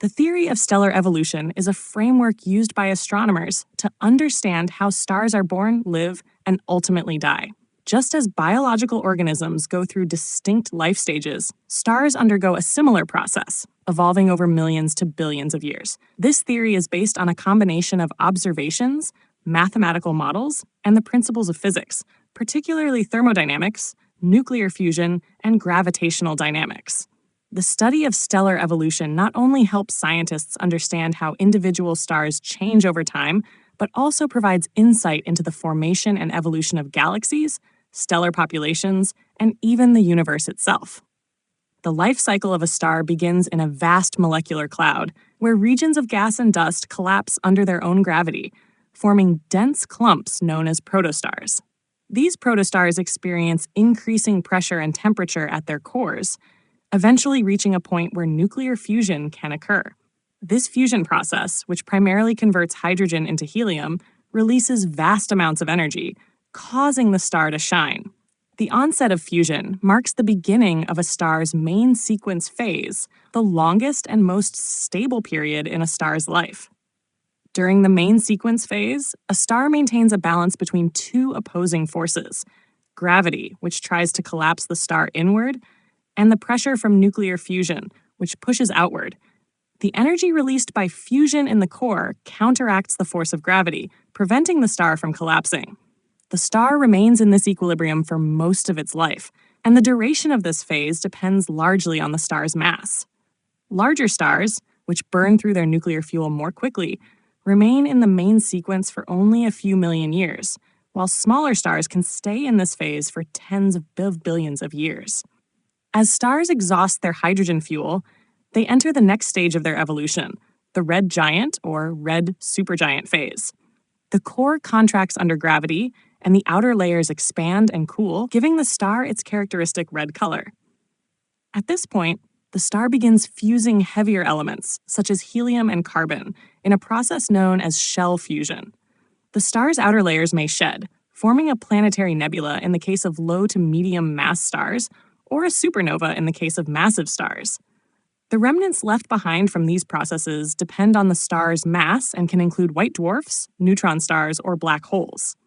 The theory of stellar evolution is a framework used by astronomers to understand how stars are born, live, and ultimately die. Just as biological organisms go through distinct life stages, stars undergo a similar process, evolving over millions to billions of years. This theory is based on a combination of observations, mathematical models, and the principles of physics, particularly thermodynamics, nuclear fusion, and gravitational dynamics. The study of stellar evolution not only helps scientists understand how individual stars change over time, but also provides insight into the formation and evolution of galaxies, stellar populations, and even the universe itself. The life cycle of a star begins in a vast molecular cloud, where regions of gas and dust collapse under their own gravity, forming dense clumps known as protostars. These protostars experience increasing pressure and temperature at their cores, eventually reaching a point where nuclear fusion can occur. This fusion process, which primarily converts hydrogen into helium, releases vast amounts of energy, causing the star to shine. The onset of fusion marks the beginning of a star's main sequence phase, the longest and most stable period in a star's life. During the main sequence phase, a star maintains a balance between two opposing forces: gravity, which tries to collapse the star inward, and the pressure from nuclear fusion, which pushes outward. The energy released by fusion in the core counteracts the force of gravity, preventing the star from collapsing. The star remains in this equilibrium for most of its life, and the duration of this phase depends largely on the star's mass. Larger stars, which burn through their nuclear fuel more quickly, remain in the main sequence for only a few million years, while smaller stars can stay in this phase for tens of billions of years. As stars exhaust their hydrogen fuel, they enter the next stage of their evolution, the red giant or red supergiant phase. The core contracts under gravity, and the outer layers expand and cool, giving the star its characteristic red color. At this point, the star begins fusing heavier elements, such as helium and carbon, in a process known as shell fusion. The star's outer layers may shed, forming a planetary nebula in the case of low to medium mass stars, or a supernova in the case of massive stars. The remnants left behind from these processes depend on the star's mass and can include white dwarfs, neutron stars, or black holes.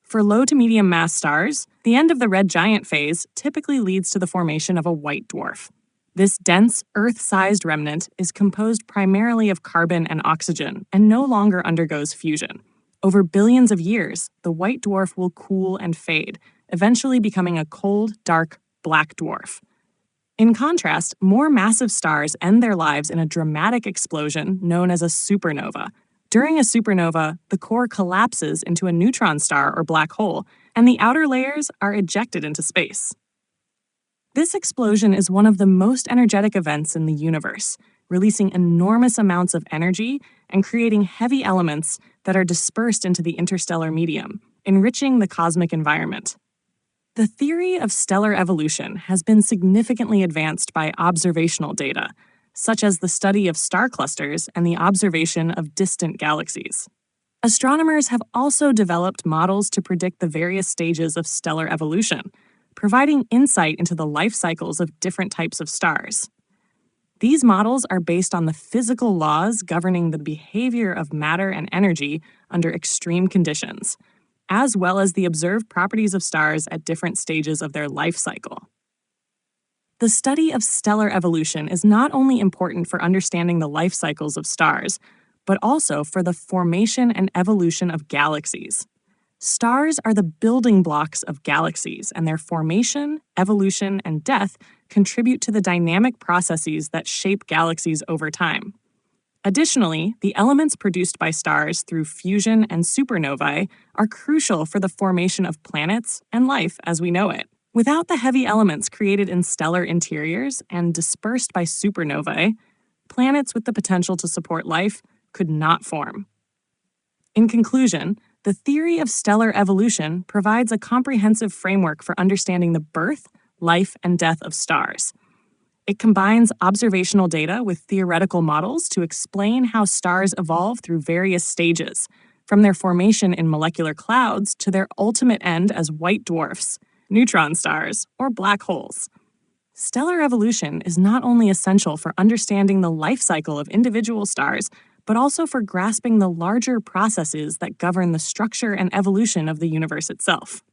For low to medium mass stars, the end of the red giant phase typically leads to the formation of a white dwarf. This dense, Earth-sized remnant is composed primarily of carbon and oxygen and no longer undergoes fusion. Over billions of years, the white dwarf will cool and fade, eventually becoming a cold, dark, black dwarf. In contrast, more massive stars end their lives in a dramatic explosion known as a supernova. During a supernova, the core collapses into a neutron star or black hole, and the outer layers are ejected into space. This explosion is one of the most energetic events in the universe, releasing enormous amounts of energy and creating heavy elements that are dispersed into the interstellar medium, enriching the cosmic environment. The theory of stellar evolution has been significantly advanced by observational data, such as the study of star clusters and the observation of distant galaxies. Astronomers have also developed models to predict the various stages of stellar evolution, providing insight into the life cycles of different types of stars. These models are based on the physical laws governing the behavior of matter and energy under extreme conditions, as well as the observed properties of stars at different stages of their life cycle. The study of stellar evolution is not only important for understanding the life cycles of stars, but also for the formation and evolution of galaxies. Stars are the building blocks of galaxies, and their formation, evolution, and death contribute to the dynamic processes that shape galaxies over time. Additionally, the elements produced by stars through fusion and supernovae are crucial for the formation of planets and life as we know it. Without the heavy elements created in stellar interiors and dispersed by supernovae, planets with the potential to support life could not form. In conclusion, the theory of stellar evolution provides a comprehensive framework for understanding the birth, life, and death of stars. It combines observational data with theoretical models to explain how stars evolve through various stages, from their formation in molecular clouds to their ultimate end as white dwarfs, neutron stars, or black holes. Stellar evolution is not only essential for understanding the life cycle of individual stars, but also for grasping the larger processes that govern the structure and evolution of the universe itself.